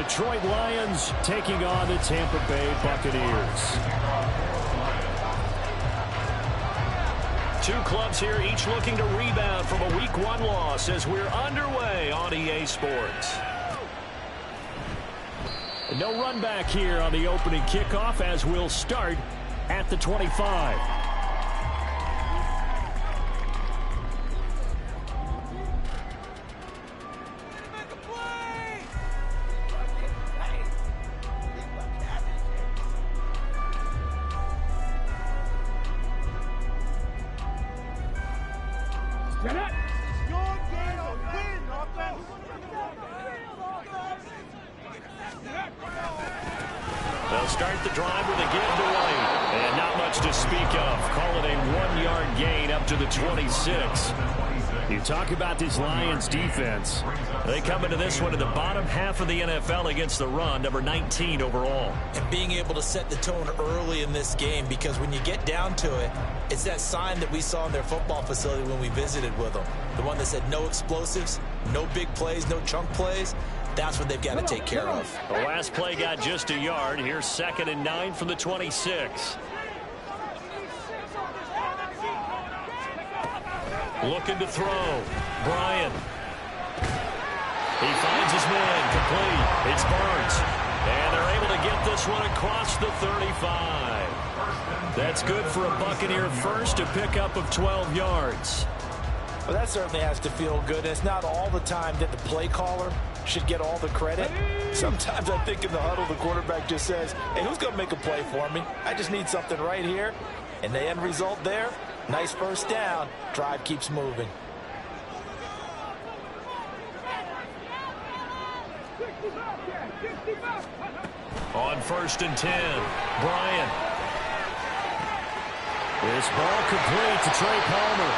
Detroit Lions taking on the Tampa Bay Buccaneers. Two clubs here, each looking to rebound from a Week 1 loss as we're underway on EA Sports. No run back here on the opening kickoff as we'll start at the 25. They'll start the drive with a give to White. And not much to speak of. Call it a 1-yard gain up to the 26. You talk about this Lions defense. They come into this one in the bottom half of the NFL against the run, number 19 overall. And being able to set the tone early in this game, because when you get down to it, it's that sign that we saw in their football facility when we visited with them. The one that said no explosives, no big plays, no chunk plays. That's what they've got to take care of. The last play got just a yard. Here's 2nd and 9 from the 26. Looking to throw. Bryant. He finds his man. Complete. It's Burns. And they're able to get this one across the 35. That's good for a Buccaneer first, a pickup of 12 yards. Well, that certainly has to feel good. It's not all the time that the play caller should get all the credit. Sometimes I think in the huddle, the quarterback just says, hey, who's going to make a play for me? I just need something right here. And the end result there, nice first down. Drive keeps moving. On 1st and 10, Bryant. This ball complete to Trey Palmer.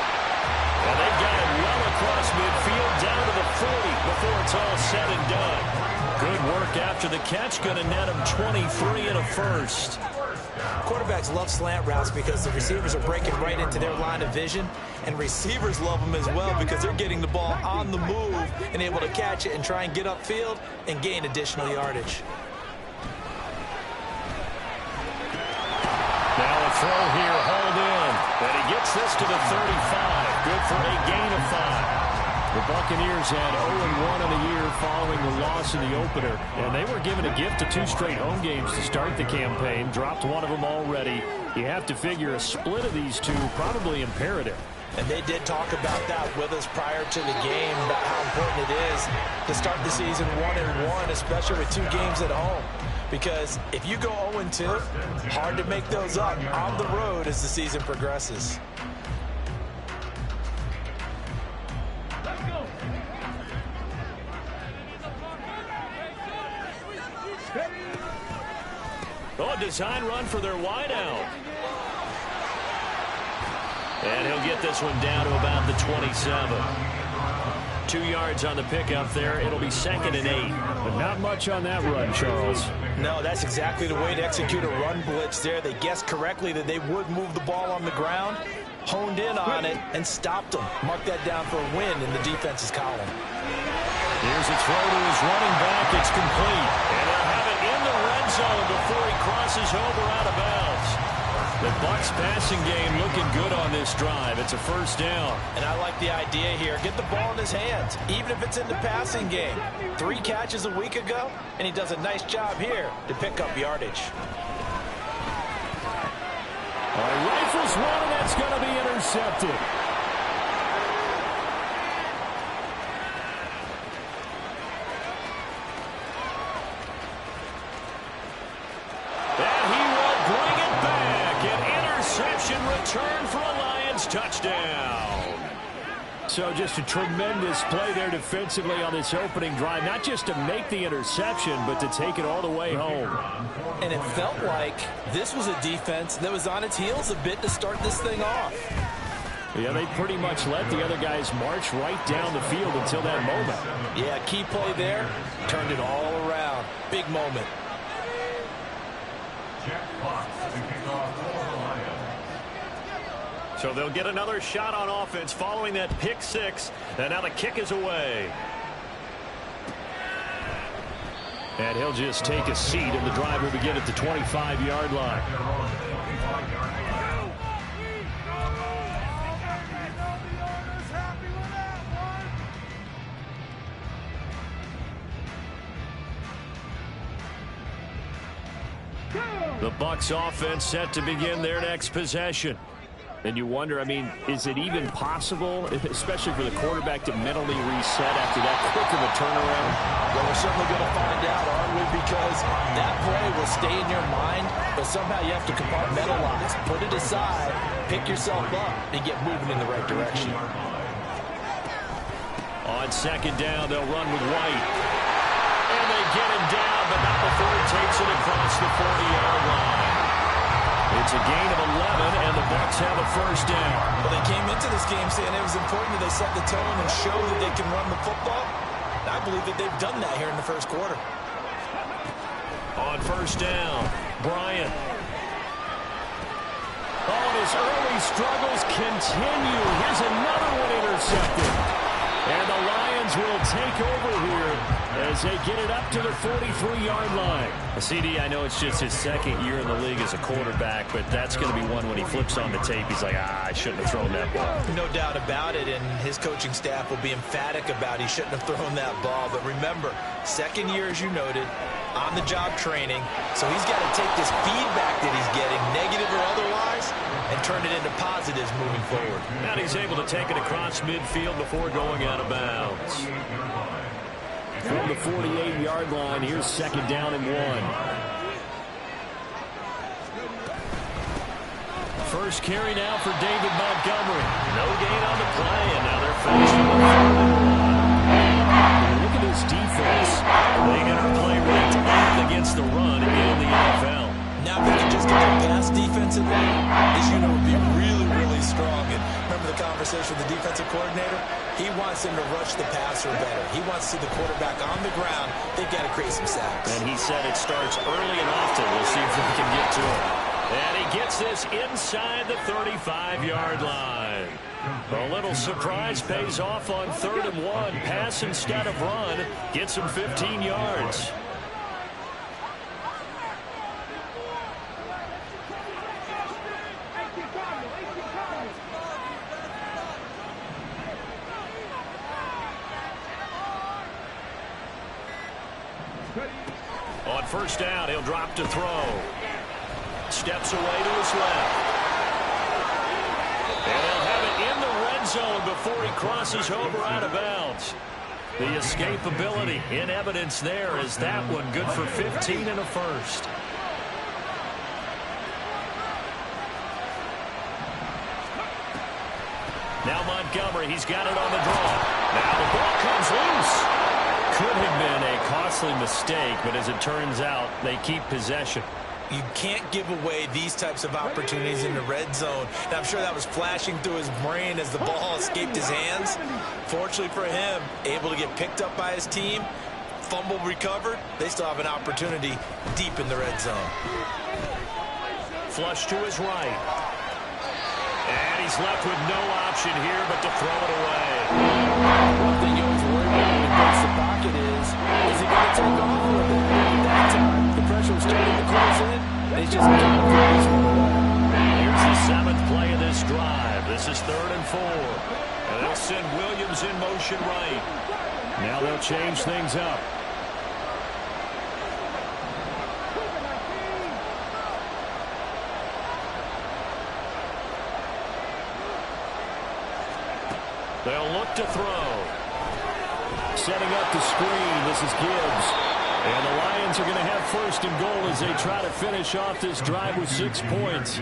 And they've got it well across midfield down to the 40 before it's all said and done. Good work after the catch. Going to net him 23 and a first. Quarterbacks love slant routes because the receivers are breaking right into their line of vision. And receivers love them as well because they're getting the ball on the move and able to catch it and try and get upfield and gain additional yardage. Now a throw here, hauled in. And he gets this to the 35. Good for a gain of 5. The Buccaneers had 0-1 in the year following the loss in the opener. And they were given a gift of 2 straight home games to start the campaign. Dropped one of them already. You have to figure a split of these two probably imperative. And they did talk about that with us prior to the game, about how important it is to start the season 1-1, especially with 2 games at home. Because if you go 0-2, hard to make those up on the road as the season progresses. Oh, a design run for their wideout. And he'll get this one down to about the 27. 2 yards on the pickup there. It'll be 2nd and 8. But not much on that run, Charles. No, that's exactly the way to execute a run blitz there. They guessed correctly that they would move the ball on the ground, honed in on it, and stopped them. Mark that down for a win in the defense's column. Here's a throw to his running back. It's complete. And they'll have it in the red zone before he crosses over out of bounds. The Bucs passing game looking good on this drive. It's a first down. And I like the idea here. Get the ball in his hands, even if it's in the passing game. 3 catches a week ago, and he does a nice job here to pick up yardage. Rifles one, and that's going to be intercepted. Return for a Lions touchdown. So just a tremendous play there defensively on this opening drive. Not just to make the interception, but to take it all the way home. And it felt like this was a defense that was on its heels a bit to start this thing off. Yeah, they pretty much let the other guys march right down the field until that moment. Yeah, key play there. Turned it all around. Big moment. So they'll get another shot on offense following that pick 6. And now the kick is away. And he'll just take a seat, and the drive will begin at the 25-yard line. The Bucs offense set to begin their next possession. And you wonder, I mean, is it even possible, especially for the quarterback, to mentally reset after that quick of a turnaround? Well, we're certainly going to find out, aren't we? Because that play will stay in your mind, but somehow you have to compartmentalize, put it aside, pick yourself up, and get moving in the right direction. On second down, they'll run with White. And they get him down, but not before he takes it across the 40-yard line. It's a gain of 11, and the Bucs have a first down. Well, they came into this game saying it was important that they set the tone and show that they can run the football. And I believe that they've done that here in the first quarter. On first down, Bryant. Oh, and his early struggles continue. Here's another one intercepted. And the Lions will take over here as they get it up to the 43-yard line. CD, I know it's just his second year in the league as a quarterback, but that's going to be one when he flips on the tape. He's like, I shouldn't have thrown that ball. No doubt about it, and his coaching staff will be emphatic about he shouldn't have thrown that ball. But remember, second year, as you noted, on-the-job training. So he's got to take this feedback that he's getting, negative or otherwise, and turn it into positives moving forward. And he's able to take it across midfield before going out of bounds. From the 48-yard line, here's second down and 1. First carry now for David Montgomery. No gain on the play, and now they're finishing with look at his defense. They got to play ranked 8th against the run in the NFL. Now, if they can just get their pass defensive line, this unit would be really, really strong. And remember the conversation with the defensive coordinator? He wants them to rush the passer better. He wants to see the quarterback on the ground. They've got to create some sacks. And he said it starts early and often. We'll see if we can get to him. And he gets this inside the 35-yard line. A little surprise pays off on 3rd and 1. Pass instead of run. Gets him 15 yards. On first down, he'll drop to throw. Steps away to his left. And he'll have it in the red zone before he crosses over out of bounds. The escapability in evidence there is that one good for 15 and a first. Now Montgomery, he's got it on the draw. Now the ball comes loose. Could have been a costly mistake, but as it turns out, they keep possession. You can't give away these types of opportunities in the red zone. And I'm sure that was flashing through his brain as the ball escaped his hands. Fortunately for him, able to get picked up by his team, fumble recovered. They still have an opportunity deep in the red zone. Flush to his right. And he's left with no option here but to throw it away. One thing you always worry about when he breaks the pocket is he going to take off with it? That time, the pressure was starting to close in. They just got to throw this one away. Here's the 7th play of this drive. This is 3rd and 4. And they'll send Williams in motion right. Now they'll change things up. They'll look to throw. Setting up the screen. This is Gibbs. And the Lions are going to have 1st and goal as they try to finish off this drive with 6 points.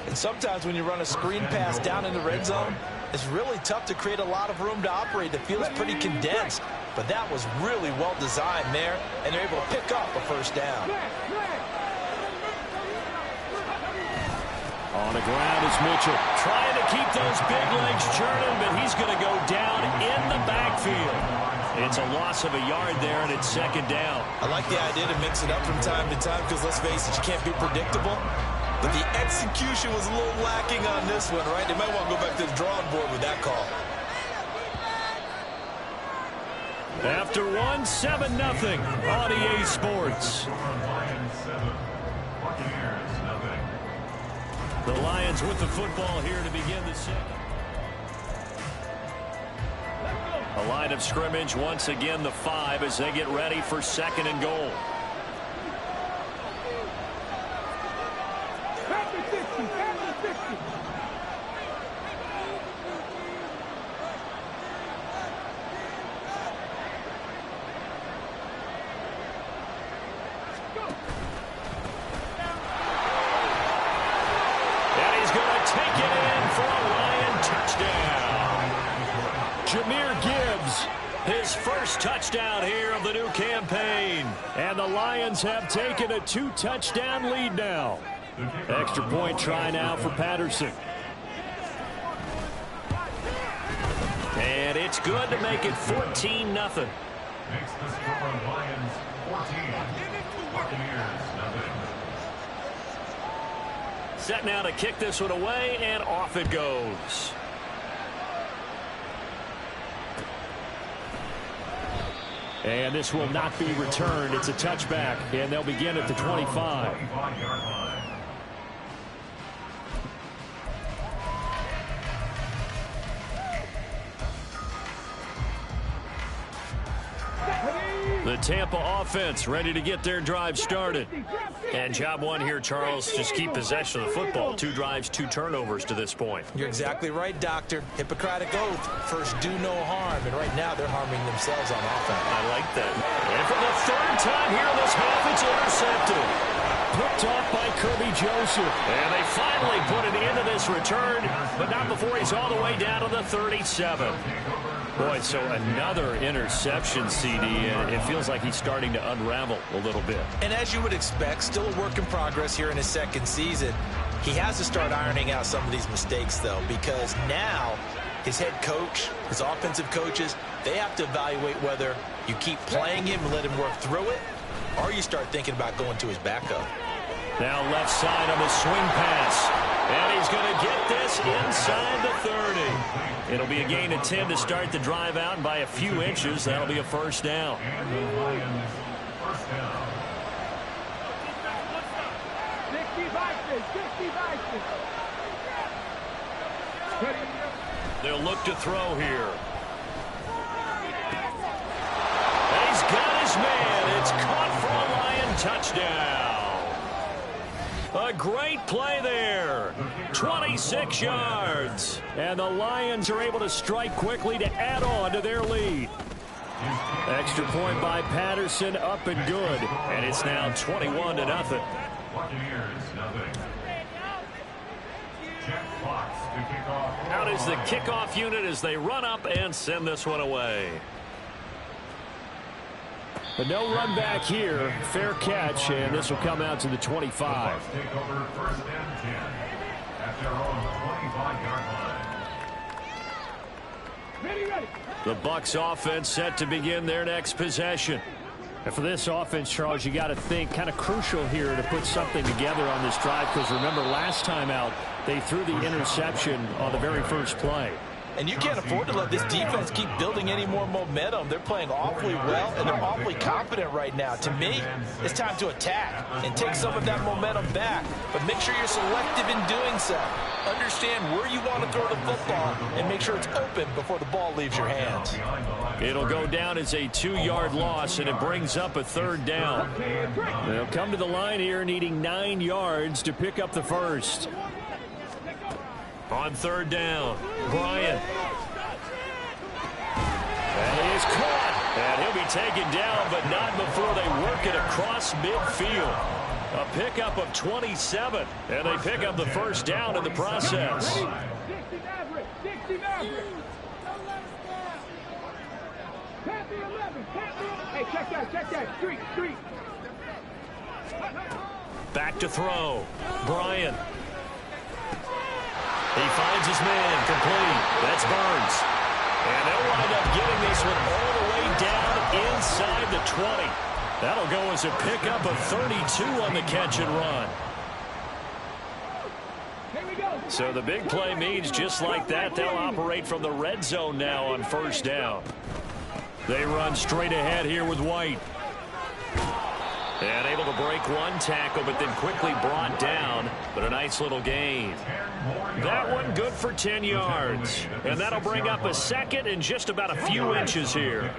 And sometimes when you run a screen pass down in the red zone, it's really tough to create a lot of room to operate. It feels pretty condensed. But that was really well designed there, and they're able to pick up a 1st down. On the ground is Mitchell. Trying to keep those big legs churning, but he's going to go down in the backfield. It's a loss of a yard there, and it's 2nd down. I like the idea to mix it up from time to time because, let's face it, you can't be predictable. But the execution was a little lacking on this one, right? They might want to go back to the drawing board with that call. After one, 7-0 on EA Sports. The Lions with the football here to begin the second. A line of scrimmage, once again the 5 as they get ready for 2nd and goal. Touchdown here of the new campaign. And the Lions have taken a 2-touchdown lead now. Extra point try now for Patterson. And it's good to make it 14-0. Makes the score Lions 14, Buccaneers 0. Set now to kick this one away, and off it goes. And this will not be returned. It's a touchback, and they'll begin at the 25. The Tampa offense ready to get their drive started. And job one here, Charles, just keep possession of the football. 2 drives, 2 turnovers to this point. You're exactly right, Doctor. Hippocratic oath. First, do no harm. And right now, they're harming themselves on offense. I like that. And for the 3rd time here in this half, it's intercepted. Picked off by Kirby Joseph. And they finally put an end to this return, but not before he's all the way down to the 37. Boy, so another interception, CD, and it feels like he's starting to unravel a little bit. And as you would expect, still a work in progress here in his 2nd season. He has to start ironing out some of these mistakes, though, because now his head coach, his offensive coaches, they have to evaluate whether you keep playing him and let him work through it, or you start thinking about going to his backup. Now left side on the swing pass. And he's going to get this inside the 30. It'll be a gain of 10 to start the drive out, and by a few inches, that'll be a 1st down. And the Lions, 1st down. They'll look to throw here. And he's got his man. It's caught for a Lion touchdown. A great play there. 26 yards. And the Lions are able to strike quickly to add on to their lead. Extra point by Patterson, up and good. And it's now 21-0. Buccaneers 0. Jeff Fox to kick off. Out is the kickoff unit as they run up and send this one away. But no run back here. Fair catch, and this will come out to the 25. The Bucs take over 1st and 10 at their own 25-yard line. The Bucs offense set to begin their next possession. And for this offense, Charles, you got to think kind of crucial here to put something together on this drive, because remember last time out they threw the interception on the very first play. And you can't afford to let this defense keep building any more momentum. They're playing awfully well, and they're awfully confident right now. To me, it's time to attack and take some of that momentum back. But make sure you're selective in doing so. Understand where you want to throw the football and make sure it's open before the ball leaves your hands. It'll go down as a 2-yard loss, and it brings up a 3rd down. They'll come to the line here needing 9 yards to pick up the 1st. On 3rd down, Bryant. And he is caught. And he'll be taken down, but not before they work it across midfield. A pickup of 27, and they pick up the 1st down in the process. Hey, check that. Street. Back to throw, Bryant. He finds his man, complete. That's Burns. And they'll wind up getting this one all the way down inside the 20. That'll go as a pickup of 32 on the catch and run. So the big play means just like that, they'll operate from the red zone now on 1st down. They run straight ahead here with White. And able to break one tackle, but then quickly brought down. But a nice little gain. That one good for 10 yards. And that'll bring up a second and just about a few inches here.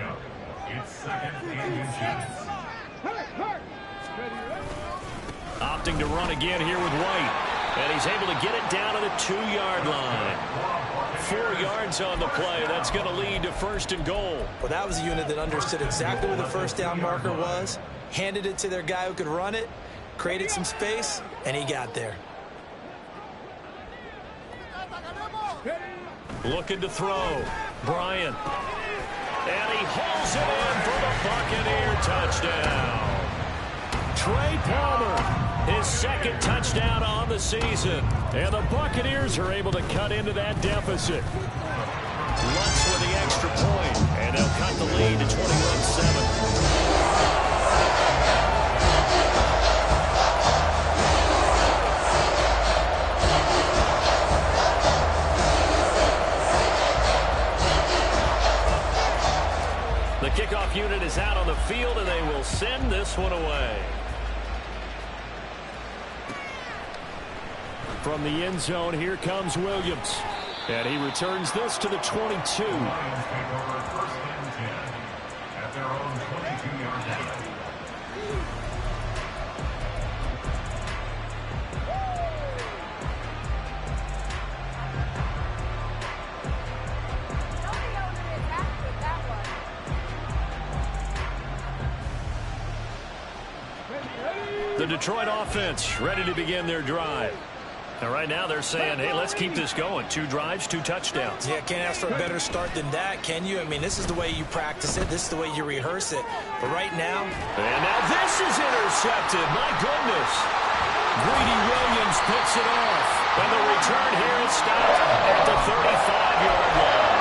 Opting to run again here with White. And he's able to get it down to the 2-yard line. 4 yards on the play. That's going to lead to 1st and goal. Well, that was a unit that understood exactly where the first down marker was, handed it to their guy who could run it, created some space, and he got there. Looking to throw. Bryant. And he hauls it in for the Buccaneer touchdown. Trey Palmer. His 2nd touchdown on the season. And the Buccaneers are able to cut into that deficit. Lutz with the extra point. And they'll cut the lead to 21-7. The kickoff unit is out on the field, and they will send this one away. From the end zone, here comes Williams. And he returns this to the 22. Lions take over 1st and 10 at their own 22-yard line. The Detroit offense ready to begin their drive. And right now they're saying, hey, let's keep this going. 2 drives, 2 touchdowns. Yeah, can't ask for a better start than that, can you? I mean, this is the way you practice it. This is the way you rehearse it. But right now... And now this is intercepted. My goodness. Greedy Williams picks it off. And the return here is stopped at the 35-yard line.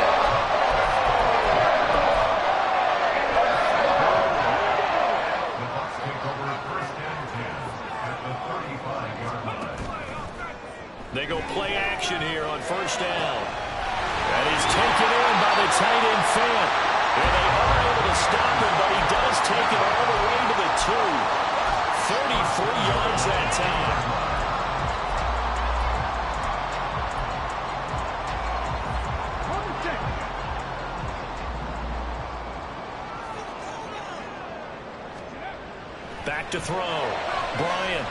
They go play action here on 1st down. And he's taken in by the tight end Fant. And they are able to stop him, but he does take it all the way to the 2. 33 yards that time. Back to throw. Bryant.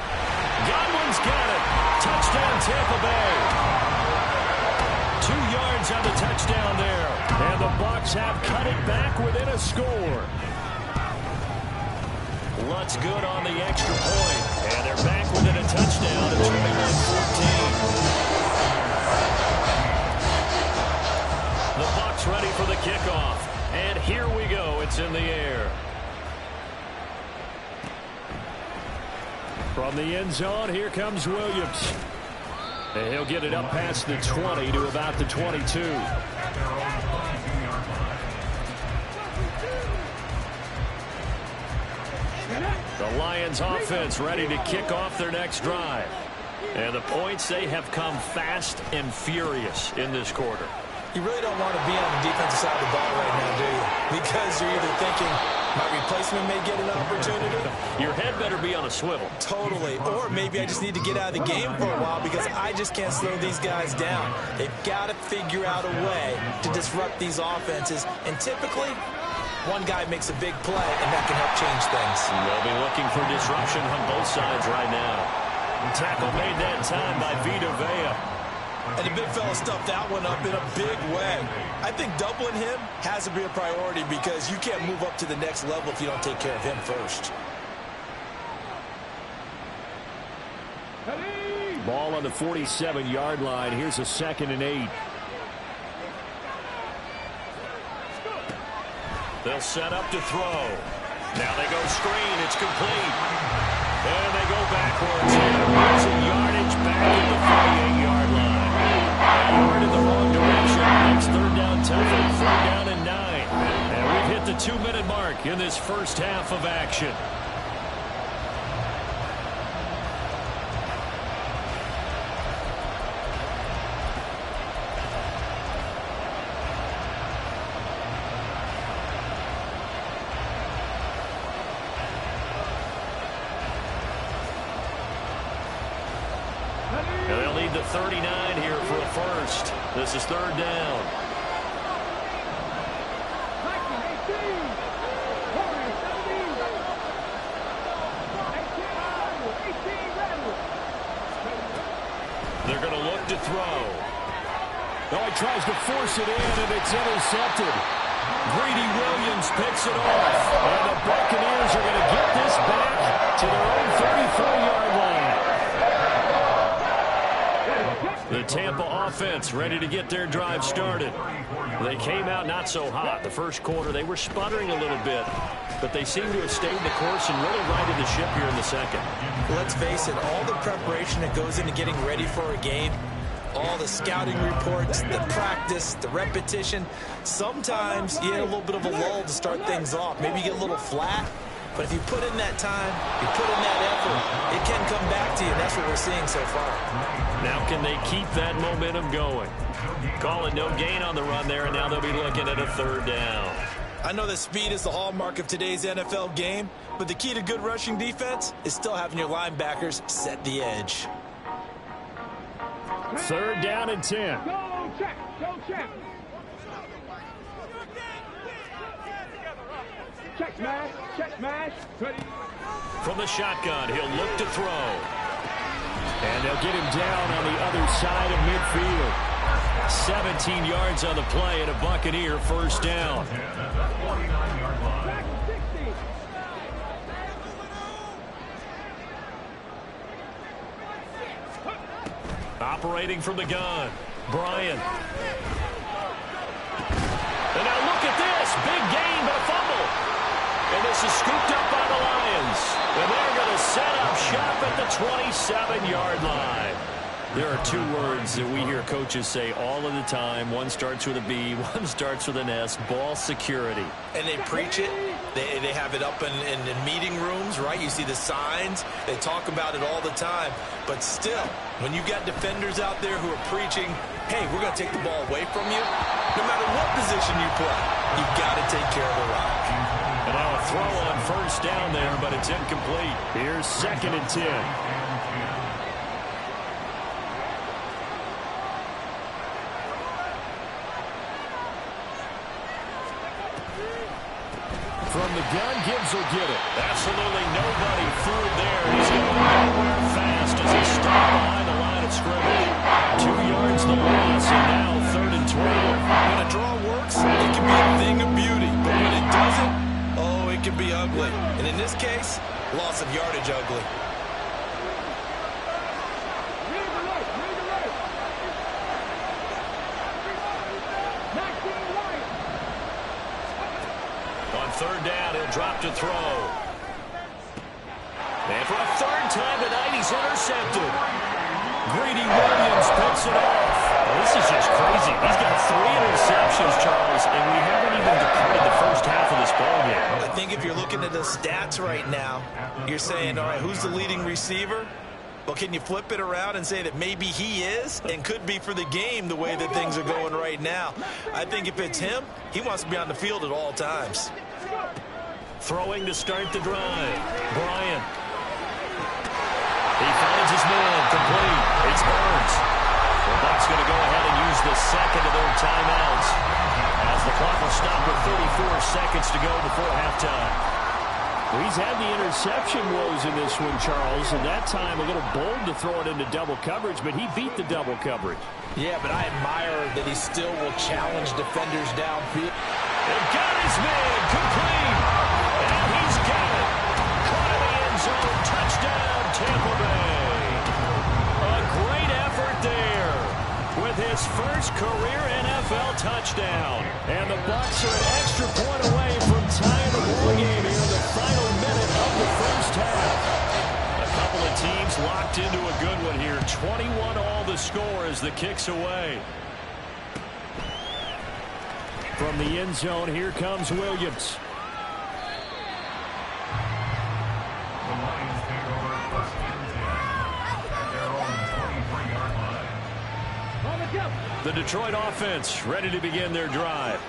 Godwin's got it. Touchdown, Tampa Bay. 2 yards on the touchdown there. And the Bucs have cut it back within a score. Lutz good on the extra point. And they're back within a touchdown at 21-14. The Bucs ready for the kickoff. And here we go. It's in the air. From the end zone, here comes Williams. And he'll get it up past the 20 to about the 22. The Lions offense ready to kick off their next drive. And the points, they have come fast and furious in this quarter. You really don't want to be on the defensive side of the ball right now, do you? Because you're either thinking, my replacement may get an opportunity. Your head better be on a swivel. Totally. Or maybe I just need to get out of the game for a while because I just can't slow these guys down. They've got to figure out a way to disrupt these offenses. And typically, one guy makes a big play, and that can help change things. They'll be looking for disruption on both sides right now. And tackle made that time by Vita Vea. And the big fella stuffed that one up in a big way. I think doubling him has to be a priority because you can't move up to the next level if you don't take care of him first. Ball on the 47-yard line. Here's a 2nd and 8. They'll set up to throw. Now they go screen. It's complete. And they go backwards. And losing yardage back at the 48-yard line. A yard in the wrong direction. Next 3rd down tougher. 3rd down and 9. And we've hit the 2-minute mark in this first half of action. 39 here for a first. This is third down. They're going to look to throw. Oh, he tries to force it in, and it's intercepted. Greedy Williams picks it off. And the Buccaneers are going to get this back to their own 34-yard line. The Tampa offense ready to get their drive started. They came out not so hot. The first quarter, they were sputtering a little bit, but they seem to have stayed the course and really righted the ship here in the second. Let's face it, all the preparation that goes into getting ready for a game, all the scouting reports, the practice, the repetition, sometimes you get a little bit of a lull to start things off. Maybe you get a little flat, but if you put in that time, you put in that effort, it can come back to you, and that's what we're seeing so far. Now can they keep that momentum going? Call it no gain on the run there, and now they'll be looking at a third down. I know that speed is the hallmark of today's NFL game, but the key to good rushing defense is still having your linebackers set the edge. Third down and 10. Go check. Go check. Check smash. Check smash. Ready. From the shotgun, he'll look to throw. And they'll get him down on the other side of midfield. 17 yards on the play and a Buccaneer first down. 49-yard line. Back to 60. Operating from the gun, Bryant. And now look at this. Big gain, but a fumble. And this is scooped up by the Lions. And they're going to set up shop at the 27-yard line. There are two words that we hear coaches say all of the time. One starts with a B, one starts with an S, ball security. And they preach it. They have it up in meeting rooms, right? You see the signs. They talk about it all the time. But still, when you got defenders out there who are preaching, hey, we're going to take the ball away from you, no matter what position you play, you've got to take care of the rock. And now a throw on first down there, but it's incomplete. Here's second and 10. From the gun, Gibbs will get it. Absolutely nobody fooled there. He's going nowhere fast as he stopped behind the line of scrimmage. 2 yards the loss, and now third and 12. When a draw works, it can be a thing of beauty. But when it doesn't, oh, it can be ugly. And in this case, loss of yardage ugly. Read the right. Read the right. 19 right. On third down, he'll drop to throw. And for a third time tonight, he's intercepted. Greedy Williams picks it off. Well, this is just crazy. He's got 3 interceptions, Charles, and we haven't even departed the first half of this ballgame. I think if you're looking at the stats right now, you're saying, all right, who's the leading receiver? Well, can you flip it around and say that maybe he is and could be for the game the way that things are going right now? I think if it's him, he wants to be on the field at all times. Throwing to start the drive. Bryant. He finds his man, complete. It's Burns. The Bucs going to go ahead and use the second of their timeouts as the clock will stop with 34 seconds to go before halftime. Well, he's had the interception woes in this one, Charles, and that time a little bold to throw it into double coverage, but he beat the double coverage. Yeah, but I admire that he still will challenge defenders downfield. And got his man, complete. And he's got it. Caught in the end zone, touchdown, Tampa Bay. A great effort there with his first career NFL touchdown. And the Bucs are an extra point away from tying the ball game here in the final minute of the first half. A couple of teams locked into a good one here. 21 all the score as the kick's away. From the end zone, here comes Williams. The Lions take over first and 10 at their own 23-yard line. The Detroit offense ready to begin their drive.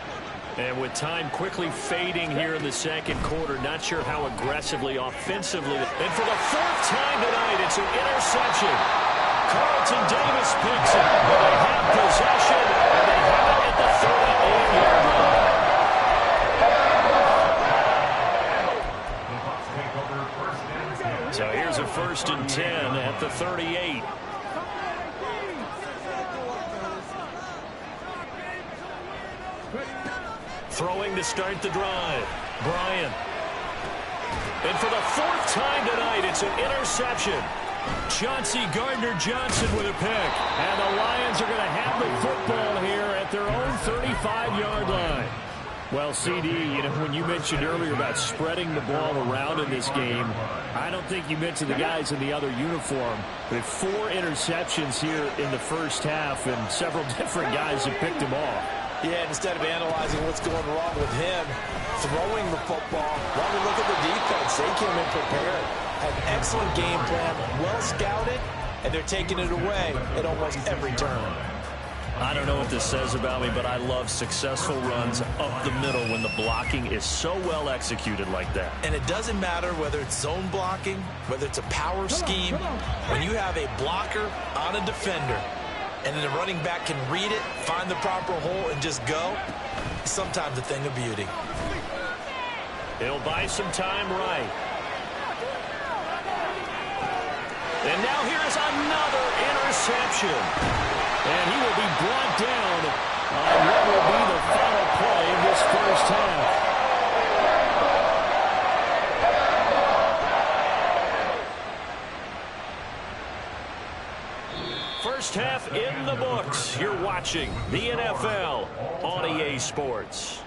And with time quickly fading here in the second quarter, not sure how aggressively, offensively. And for the 4th time tonight, it's an interception. Carlton Davis picks it. They have possession, and they have it at the 38-yard line. So here's a 1st and 10 at the 38. Throwing to start the drive. Bryant. And for the 4th time tonight, it's an interception. Chauncey Gardner-Johnson with a pick. And the Lions are going to have the football here at their own 35-yard line. Well, CD, you know, when you mentioned earlier about spreading the ball around in this game, I don't think you mentioned the guys in the other uniform. But 4 interceptions here in the first half, and several different guys have picked them off. Yeah, and instead of analyzing what's going wrong with him throwing the football, why don't we look at the defense? They came in prepared, had an excellent game plan, well scouted, and they're taking it away at almost every turn. I don't know what this says about me, but I love successful runs up the middle when the blocking is so well executed like that. And it doesn't matter whether it's zone blocking, whether it's a power scheme. When you have a blocker on a defender, and then the running back can read it, find the proper hole, and just go, it's sometimes a thing of beauty. He'll buy some time right. And now here's another interception. And he will be brought down on what will be the final play of this first half. First half in the books. You're watching the NFL on EA Sports.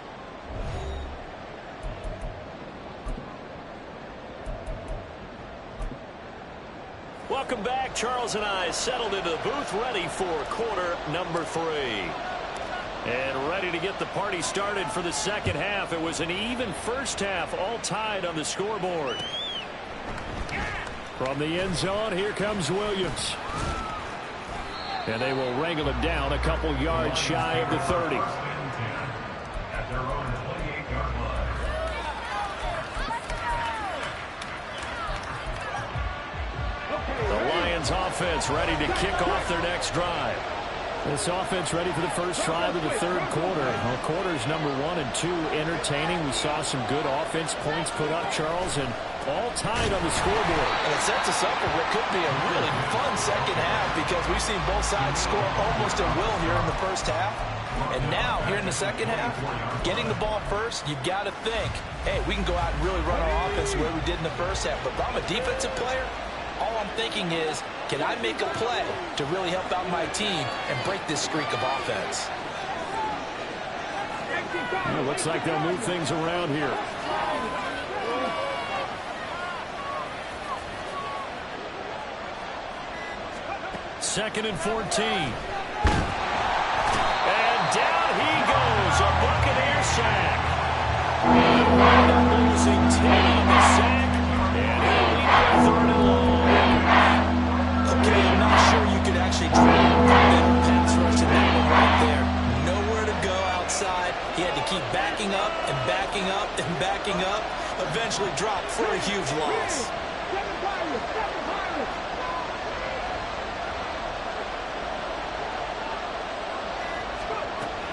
Welcome back. Charles and I settled into the booth, ready for quarter number 3. And ready to get the party started for the second half. It was an even first half, all tied on the scoreboard. From the end zone, here comes Williams. And they will wrangle him down a couple yards shy of the 30. At their own 28-yard line. The Lions offense ready to kick off their next drive. This offense ready for the first drive of the third quarter. Well, quarters number 1 and 2 entertaining. We saw some good offense points put up, Charles, and all tied on the scoreboard. And it sets us up for what could be a really fun second half, because we've seen both sides score almost at will here in the first half. And now, here in the second half, getting the ball first, you've got to think, hey, we can go out and really run our offense the way we did in the first half. But if I'm a defensive player, all I'm thinking is, can I make a play to really help out my team and break this streak of offense? It looks like they'll move things around here. Second and 14. And down he goes, a Buccaneer sack. Losing 10 on the sack, and he'll lead the 3rd and long. Okay, I'm not sure you could actually draw a better pass rush than that one right there. Nowhere to go outside. He had to keep backing up and backing up and backing up. Eventually dropped for a huge loss.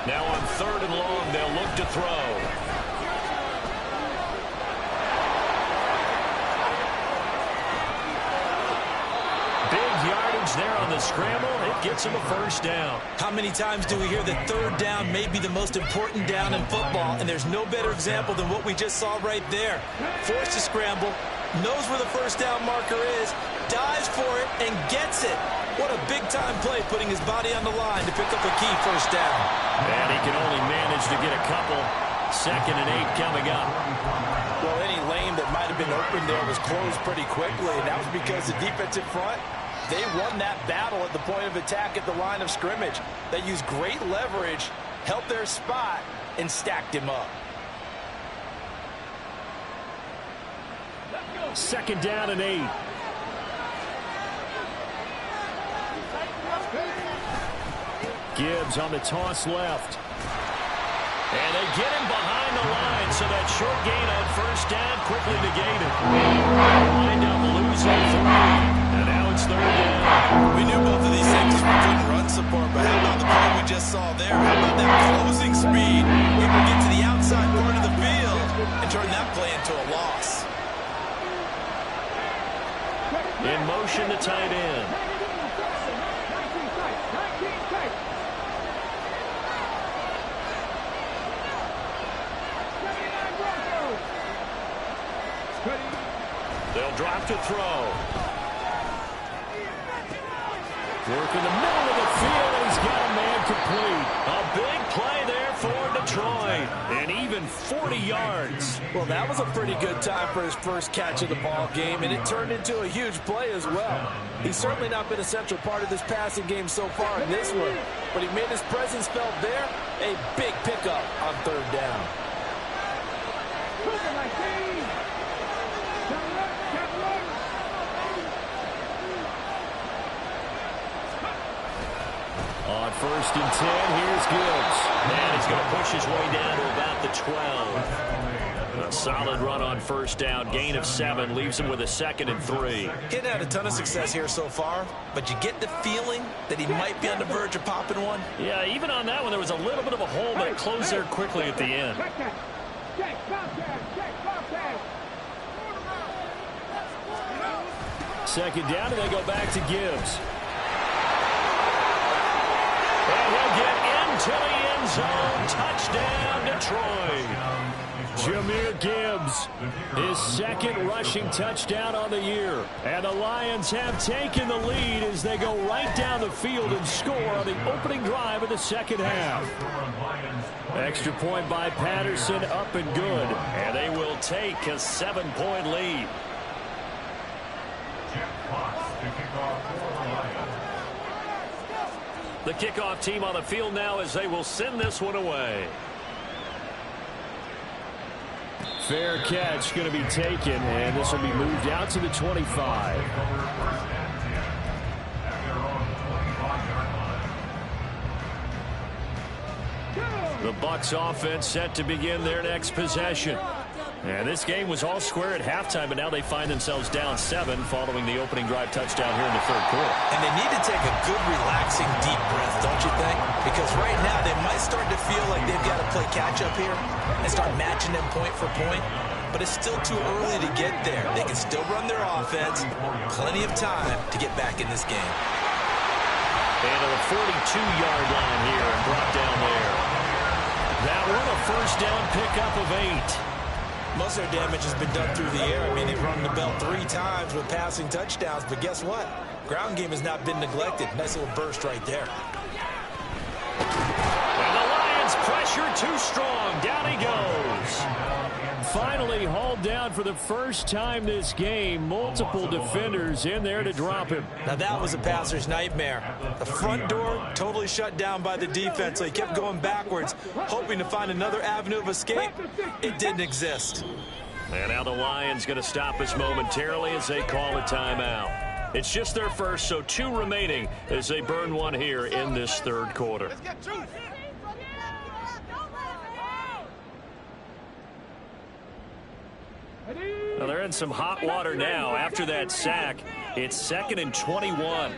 Now on 3rd and long, they'll look to throw. Big yardage there on the scramble. It gets him a first down. How many times do we hear that third down may be the most important down in football, and there's no better example than what we just saw right there. Forced to scramble, knows where the first down marker is, dives for it, and gets it. What a big-time play, putting his body on the line to pick up a key first down. And he can only manage to get a couple. 2nd and 8 coming up. Well, any lane that might have been open there was closed pretty quickly, and that was because the defensive front, they won that battle at the point of attack at the line of scrimmage. They used great leverage, held their spot, and stacked him up. 2nd down and 8. Gibbs on the toss left. And they get him behind the line, so that short gain on first down quickly negated. Wind up losing 3. And now it's 3rd down. We knew both In motion, the tight end. 19 tight. 79 Broncos. They'll drop to throw. Work in the middle of the field, and he's got a man complete. A big play there for Detroit. And even 40 yards. Well, that was a pretty good time for his first catch of the ball game, and it turned into a huge play as well. He's certainly not been a central part of this passing game so far in this one, but he made his presence felt there. A big pickup on third down. On 1st and 10, here's Gibbs. And he's going to push his way down to about the 12. A solid run on first down. Gain of 7 leaves him with a 2nd and 3. He hadn't had a ton of success here so far, but you get the feeling that he might be on the verge of popping one. Yeah, even on that one, there was a little bit of a hole, but it closed there quickly at the end. Second down, and they go back to Gibbs. And he'll get into the end zone. Touchdown, Detroit. Jahmyr Gibbs, his 2nd rushing touchdown on the year. And the Lions have taken the lead as they go right down the field and score on the opening drive of the second half. Extra point by Patterson, up and good. And they will take a 7-point lead. The kickoff team on the field now as they will send this one away. Fair catch going to be taken, and this will be moved out to the 25. The Bucs offense set to begin their next possession. And this game was all square at halftime, but now they find themselves down 7 following the opening drive touchdown here in the third quarter. And they need to take a good, relaxing, deep breath, don't you think? Because right now they might start to feel like they've got to play catch-up here and start matching them point for point. But it's still too early to get there. They can still run their offense. Plenty of time to get back in this game. And to the 42-yard line here and brought down there. That one a first down pickup of 8. Most of their damage has been done through the air. I mean, they've rung the bell 3 times with passing touchdowns, but guess what? Ground game has not been neglected. Nice little burst right there. And the Lions pressure too strong. Down he goes. Finally hauled down for the first time this game. Multiple defenders in there to drop him. Now that was a passer's nightmare. The front door totally shut down by the defense, so he kept going backwards, hoping to find another avenue of escape. It didn't exist. And now the Lions going to stop us momentarily as they call a timeout. It's just their first, so 2 remaining as they burn one here in this third quarter. Well, they're in some hot water now. After that sack, it's 2nd and 21.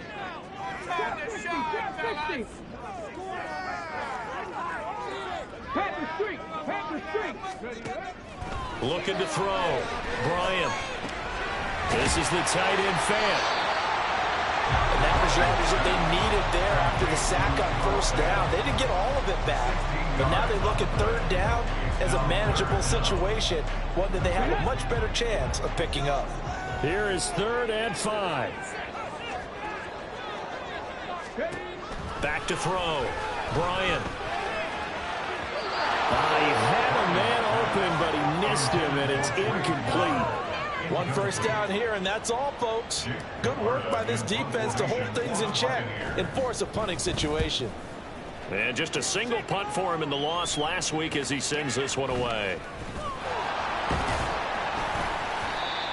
Looking to throw. Bryant. This is the tight end Fant. And that was yardage that they needed there after the sack on first down. They didn't get all of it back, but now they look at third down as a manageable situation, one that they have a much better chance of picking up. Here is 3rd and 5. Back to throw. Bryant. He had a man open, but he missed him, and it's incomplete. 1 first down here, and that's all, folks. Good work by this defense to hold things in check and force a punting situation. And just a single punt for him in the loss last week as he sends this one away.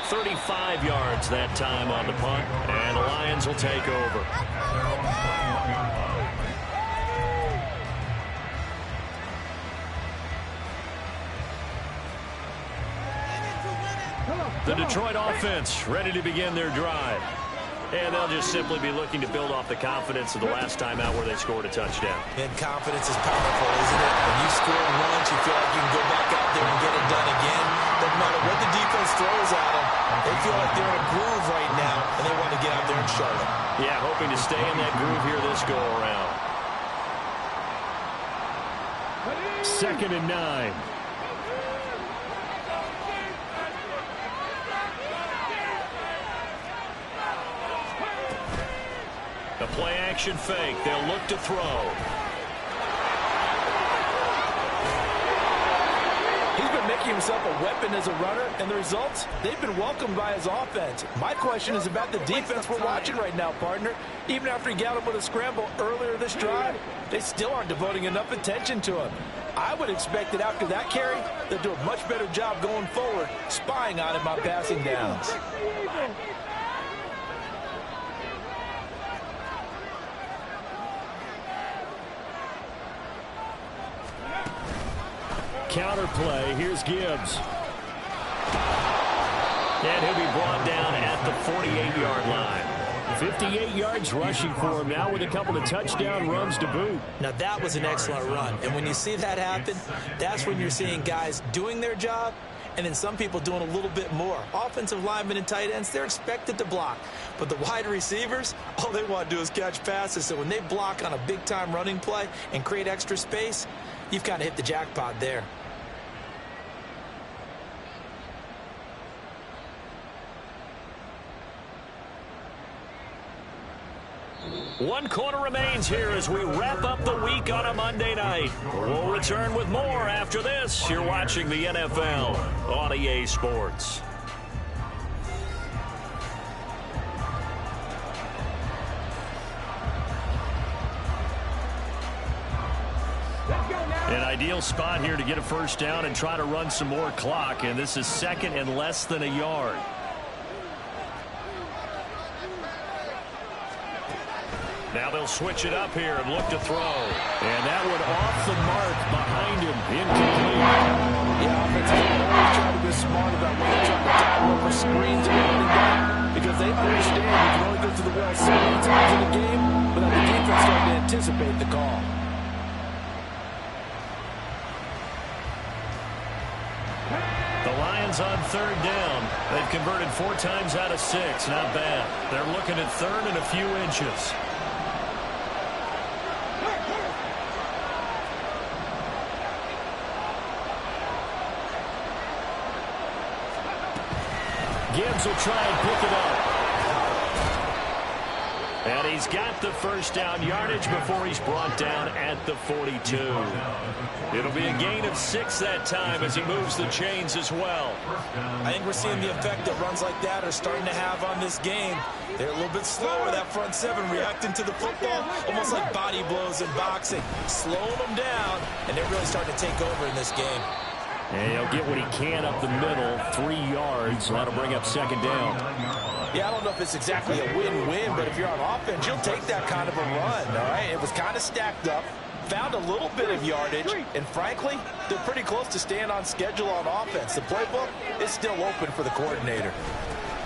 35 yards that time on the punt, and the Lions will take over. The Detroit offense ready to begin their drive. And they'll just simply be looking to build off the confidence of the last time out where they scored a touchdown. And confidence is powerful, isn't it? When you score once, you feel like you can go back out there and get it done again. Doesn't matter what the defense throws at them. They feel like they're in a groove right now, and they want to shoulder. Yeah, hoping to stay in that groove here this go-around. 2nd and 9. The play-action fake. They'll look to throw. He's been making himself a weapon as a runner, and the results, they've been welcomed by his offense. My question is about the defense we're watching right now, partner. Even after he got him with a scramble earlier this drive, they still aren't devoting enough attention to him. I would expect that after that carry, they'll do a much better job going forward, spying on him on passing downs. Counter play. Here's Gibbs. And he'll be brought down at the 48-yard line. 58 yards rushing for him now with a couple of touchdown runs to boot. Now, that was an excellent run. And when you see that happen, that's when you're seeing guys doing their job and then some people doing a little bit more. Offensive linemen and tight ends, they're expected to block. But the wide receivers, all they want to do is catch passes. So when they block on a big-time running play and create extra space, you've kind of hit the jackpot there. One quarter remains here as we wrap up the week on a Monday night. We'll return with more after this. You're watching the NFL on EA Sports. An ideal spot here to get a first down and try to run some more clock, and this is 2nd and less than a yard. Now they'll switch it up here and look to throw. And that one off the mark behind him. Incomplete. Yeah, offensive always try to be smart about when they're trying to dial over screens and running back because they understand you can only go to the well so many times in the game without the defense starting to anticipate the call. The Lions on 3rd down. They've converted 4 times out of 6. Not bad. They're looking at 3rd and a few inches. Gibbs will try and pick it up. And he's got the first down yardage before he's brought down at the 42. It'll be a gain of 6 that time as he moves the chains as well. I think we're seeing the effect that runs like that are starting to have on this game. They're a little bit slower, that front 7, reacting to the football, almost like body blows in boxing, slowing them down, and they're really starting to take over in this game. And he'll get what he can up the middle, 3 yards. That'll bring up 2nd down. Yeah, I don't know if it's exactly a win-win, but if you're on offense, you'll take that kind of a run, all right? It was kind of stacked up, found a little bit of yardage, and frankly, they're pretty close to staying on schedule on offense. The playbook is still open for the coordinator.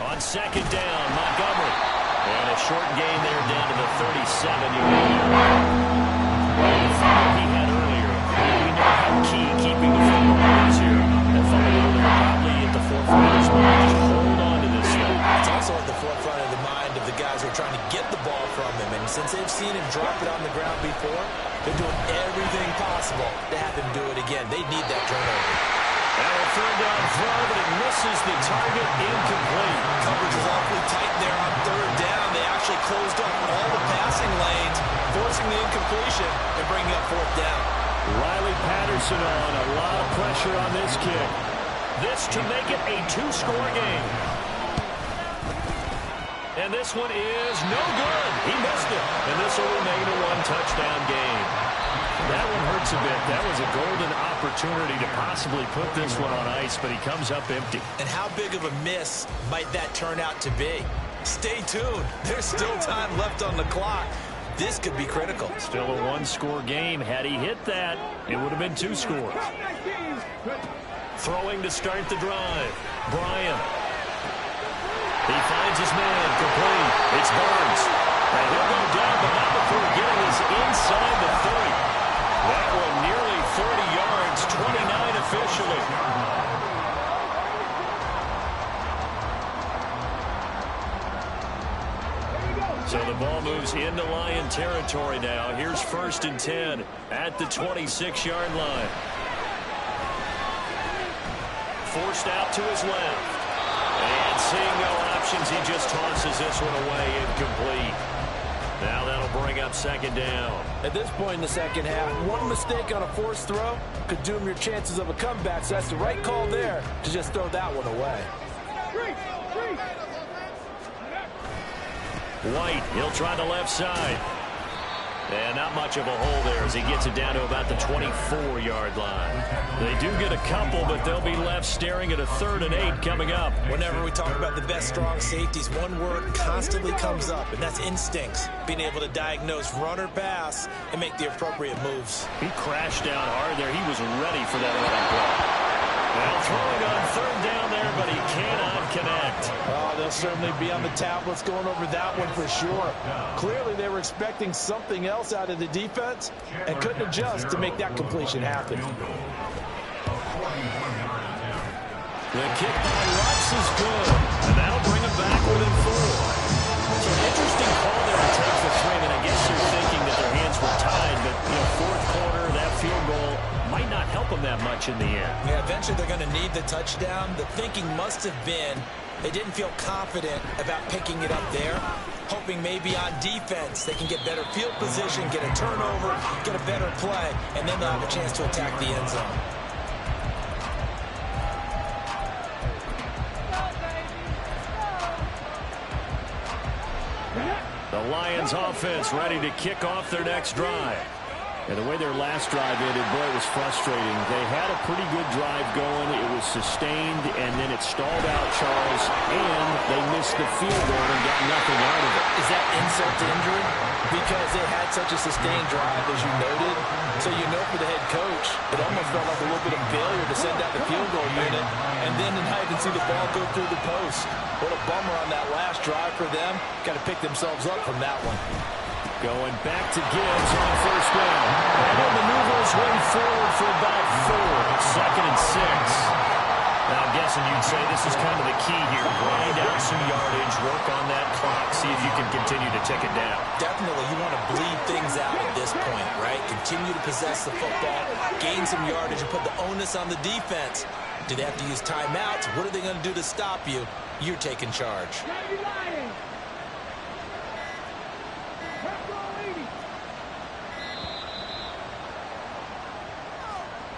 On 2nd down, Montgomery. And a short gain there down to the 37-yard line. The fumble he had earlier, we know how key keeping the football is here. That fumble earlier probably at the forefront of his mind. Just hold on to this thing. It's also at the forefront of the mind of the guys who are trying to get the ball from him. And since they've seen him drop it on the ground before, they're doing everything possible to have him do it again. They need that turnover. And a 3rd down throw, but it misses the target. Incomplete. Coverage is awfully tight there on 3rd down. They actually closed off all the passing lanes, forcing the incompletion and bringing up 4th down. Riley Patterson on. A lot of pressure on this kick. This to make it a 2-score game. And this one is no good. He missed it. And this will remain a 1-touchdown game. That one hurts a bit. That was a golden opportunity to possibly put this one on ice, but he comes up empty. And how big of a miss might that turn out to be? Stay tuned. There's still time left on the clock. This could be critical. Still a 1-score game. Had he hit that, it would have been 2 scores. Throwing to start the drive. Bryant. He finds his man, complete. It's Burns. And he'll go down, but not before getting us inside the 30. That one nearly 40 yards, 29 officially. So the ball moves into Lion territory now. Here's 1st and 10 at the 26-yard line. Forced out to his left. And seeing no options, he just tosses this one away, incomplete. Now that'll bring up 2nd down. At this point in the second half, one mistake on a forced throw could doom your chances of a comeback, so that's the right call there to just throw that one away. White, he'll try the left side. And not much of a hole there as he gets it down to about the 24-yard line. They do get a couple, but they'll be left staring at a 3rd and 8 coming up. Whenever we talk about the best strong safeties, one word constantly comes up, and that's instincts. Being able to diagnose run or pass and make the appropriate moves. He crashed down hard there. He was ready for that running play. Well, throwing on 3rd down there, but he cannot connect. Oh, they'll certainly be on the tablets going over that one for sure. Clearly, they were expecting something else out of the defense and couldn't adjust to make that completion happen. The kick by Lutz is good, and that'll bring him back within 4. So an interesting call there to take the swing, and I guess you're thinking that their hands were tied, but, 4th quarter, that field goal might not help them that much in the end. Yeah, eventually they're going to need the touchdown. The thinking must have been they didn't feel confident about picking it up there, hoping maybe on defense they can get better field position, get a turnover, get a better play, and then they'll have a chance to attack the end zone. The Lions offense ready to kick off their next drive. And the way their last drive ended, boy, it was frustrating. They had a pretty good drive going. It was sustained, and then it stalled out, Charles, and they missed the field goal and got nothing out of it. Is that insult to injury? Because they had such a sustained drive, as you noted. So for the head coach, it almost felt like a little bit of failure to send out the field goal unit, and then not even see the ball go through the post. What a bummer on that last drive for them. Got to pick themselves up from that one. Going back to Gibbs on 1st down. And he'll maneuver his way forward for about 4. 2nd and 6. Now, I'm guessing you'd say this is kind of the key here. Grind out some yardage, work on that clock, see if you can continue to tick it down. Definitely, you want to bleed things out at this point, right? Continue to possess the football, gain some yardage, and put the onus on the defense. Do they have to use timeouts? What are they going to do to stop you? You're taking charge.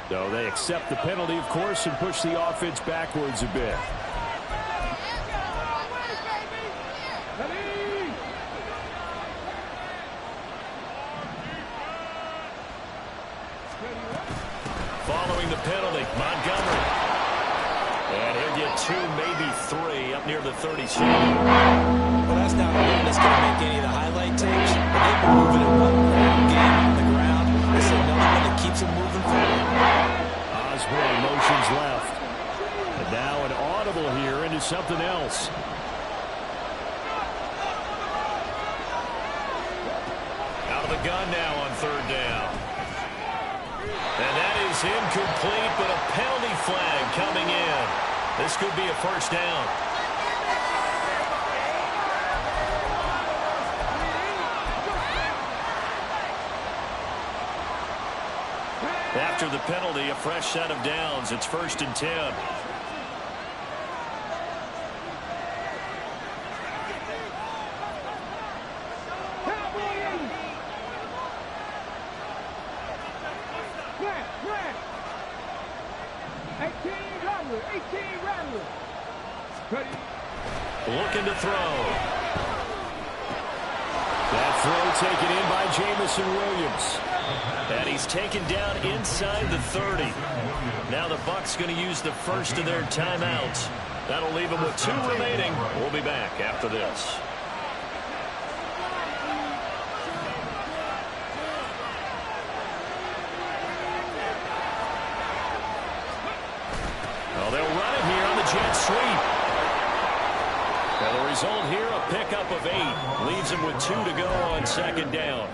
So they accept the penalty, of course, and push the offense backwards a bit. Following the penalty, Montgomery. And he'll get 2, maybe 3 up near the 37. Well, that's not one that's going to make any of the highlight takes, but they've been moving it well ground game on the ground. This is another one that keeps them moving forward. Osborne motions left. And now an audible here into something else. Out of the gun now on 3rd down. And that is incomplete, but a penalty flag coming in. This could be a 1st down. After the penalty, a fresh set of downs. It's 1st and 10. Looking to throw. That throw taken in by Jamison Williams. And he's taken down inside the 30. Now the Bucs going to use the first of their timeouts. That'll leave them with 2 remaining. We'll be back after this. Well, they'll run it here on the jet sweep. And the result here, a pickup of 8. Leaves them with 2 to go on 2nd down.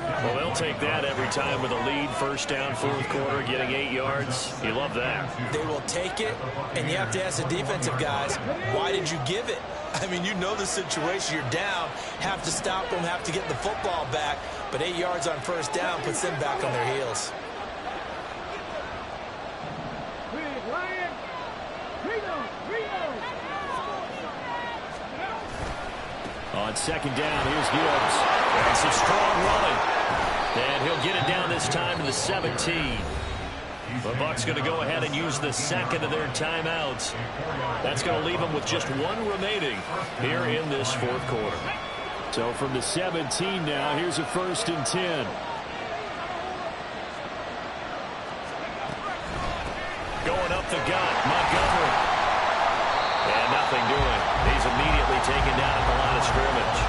Well, they'll take that every time with a lead. 1st down, 4th quarter, getting 8 yards. You love that. They will take it, and you have to ask the defensive guys, why did you give it? I mean, you know the situation. You're down, have to stop them, have to get the football back. But 8 yards on first down puts them back on their heels. Ryan, On second down, here's Gibbs. And some strong running. And he'll get it down this time to the 17. The Bucs going to go ahead and use the second of their timeouts. That's going to leave them with just one remaining here in this fourth quarter. So from the 17 now, here's a 1st and 10. Going up the gut, Montgomery. And nothing doing. He's immediately taken down at the line of scrimmage.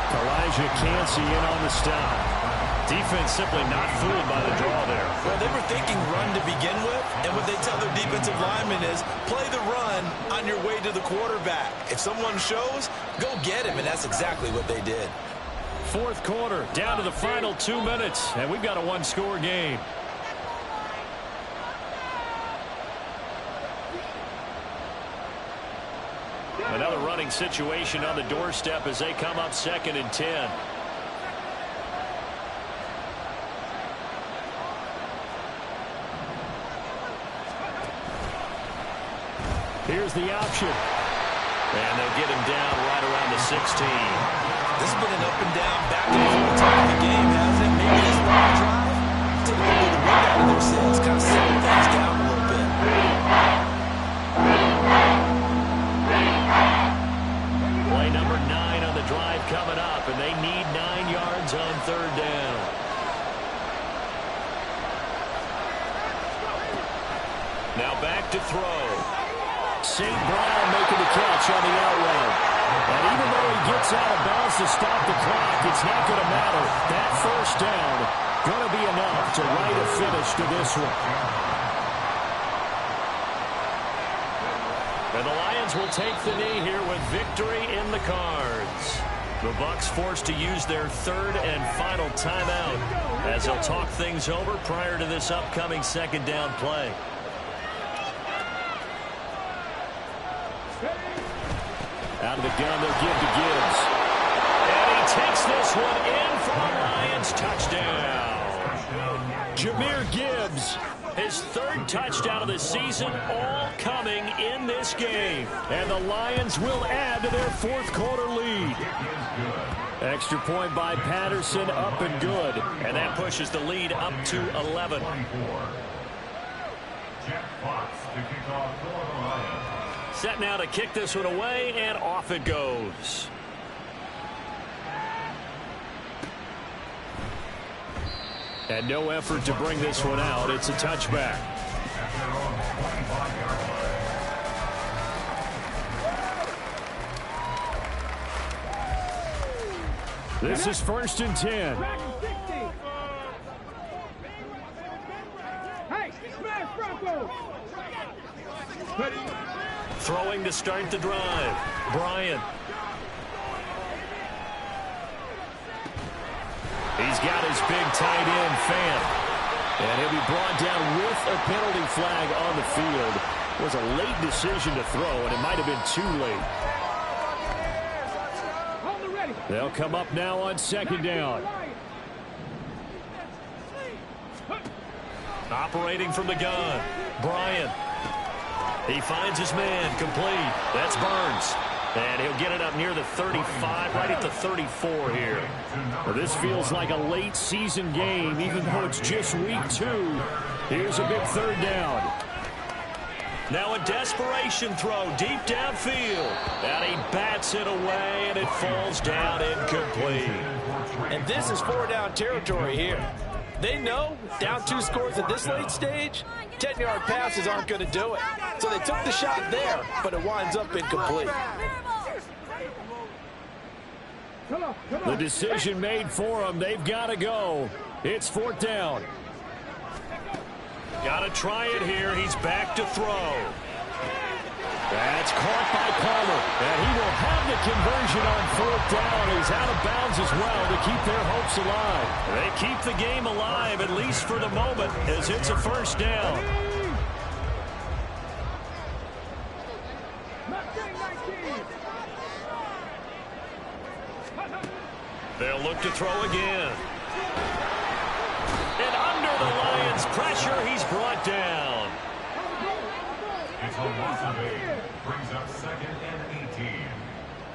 Elijah Cansey in on the stop. Defense simply not fooled by the draw there. Well, they were thinking run to begin with, and what they tell their defensive linemen is play the run on your way to the quarterback. If someone shows, go get him, and that's exactly what they did. Fourth quarter, down to the final 2 minutes, and we've got a one-score game. Another running situation on the doorstep as they come up 2nd and 10. Here's the option. And they'll get him down right around the 16. This has been an up and down, back and forth time of the game, hasn't it? Maybe this long drive took a little bit of the wind out of their sails, kind of settled things down a little bit. Play number 9 on the drive coming up, and they need 9 yards on 3rd down. Now back to throw. St. Brown making the catch on the out route. And even though he gets out of bounds to stop the clock, it's not going to matter. That 1st down going to be enough to write a finish to this one. And the Lions will take the knee here with victory in the cards. The Bucs forced to use their 3rd and final timeout as they'll talk things over prior to this upcoming 2nd down play. Out of the gun, they'll give to Gibbs. And he takes this one in for a Lions touchdown. Jahmyr Gibbs. His 3rd touchdown of the season, all coming in this game. And the Lions will add to their 4th quarter lead. Extra point by Patterson, up and good. And that pushes the lead up to 11. Jeff Fox to kick off for the Lions. Set now to kick this one away, and off it goes. And no effort to bring this one out. It's a touchback. This is 1st and 10. Hey, smash Bronco! Throwing to start the drive. Bryant. He's got his big tight end, Fant. And he'll be brought down with a penalty flag on the field. It was a late decision to throw, and it might have been too late. They'll come up now on 2nd down. Operating from the gun. Bryant. He finds his man, complete. That's Burns. And he'll get it up near the 35, right at the 34 here. Well, this feels like a late season game, even though it's just week 2. Here's a big 3rd down. Now a desperation throw deep downfield. And he bats it away, and it falls down incomplete. And this is 4-down territory here. They know down 2 scores at this late stage, 10-yard passes aren't going to do it. So they took the shot there, but it winds up incomplete. The decision made for them. They've got to go. It's 4th down. Got to try it here. He's back to throw. That's caught by Palmer. And he will have the conversion on 4th down. He's out of bounds as well to keep their hopes alive. They keep the game alive, at least for the moment, as it's a 1st down. They'll look to throw again. And under the Lions' pressure, he's brought down. It's a loss of 8. Brings up 2nd and 18.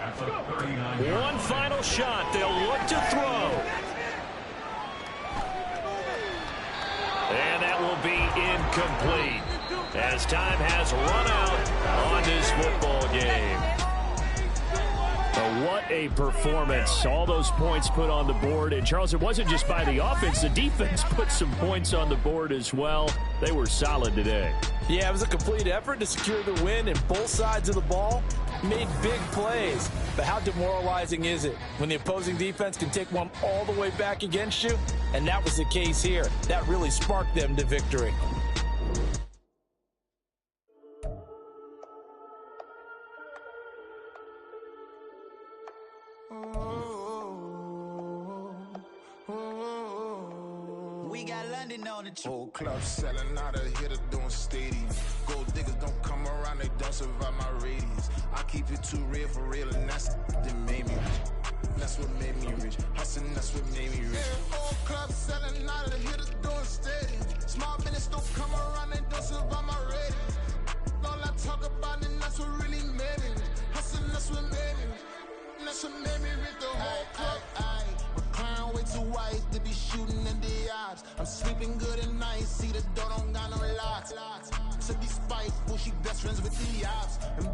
At the 39. One final shot. They'll look to throw. And that will be incomplete as time has run out on this football game. What a performance. All those points put on the board. And, Charles, it wasn't just by the offense. The defense put some points on the board as well. They were solid today. Yeah, it was a complete effort to secure the win, and both sides of the ball made big plays. But how demoralizing is it when the opposing defense can take one all the way back against you? And that was the case here. That really sparked them to victory. We got London on the trip. Whole club selling out of hitter doing stadiums. Gold diggers don't come around, they don't survive my radius. I keep it too real for real, and that's that made me rich. That's what made me rich. Hustling, that's what made me rich. Whole club selling out of hitters doing stadiums. Small business don't come around, they don't survive my radius. All I talk about, and that's what really made me rich. Hustling, that's what made me rich. That's what made me rich. The whole club. McLaren way too wise to be shooting in the odds. I'm sleeping good at night, see the door don't got no locks. To be spiteful, she best friends with the ops. And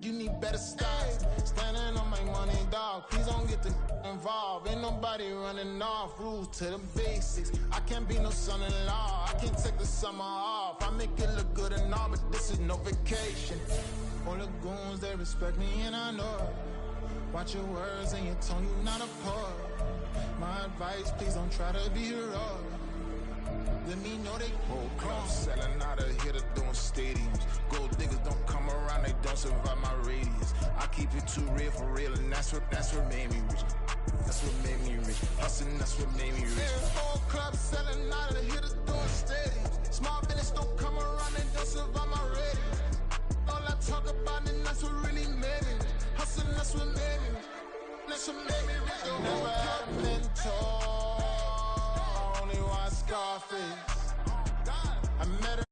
you need better styles. Standing on my money, dog. Please don't get the involved. Ain't nobody running off. Rules to the basics. I can't be no son-in-law. I can't take the summer off. I make it look good and all, but this is no vacation. All the goons, they respect me and I know it. Watch your words and your tone, you not a poet. My advice, please don't try to be heroic. Let me know they whole club selling out of hitter doing stadiums. Gold diggers don't come around, they don't survive my radius. I keep it too real for real, and that's what made me rich. That's what made me rich. Hustling, that's what made me rich. Whole club selling out of hitters doing stadiums. Small business don't come around, they don't survive my radius. All I talk about, and that's what really made me rich. Hustling, that's what made me rich. That's what made me rich. I never had a mentor, only one Scarface. I met her.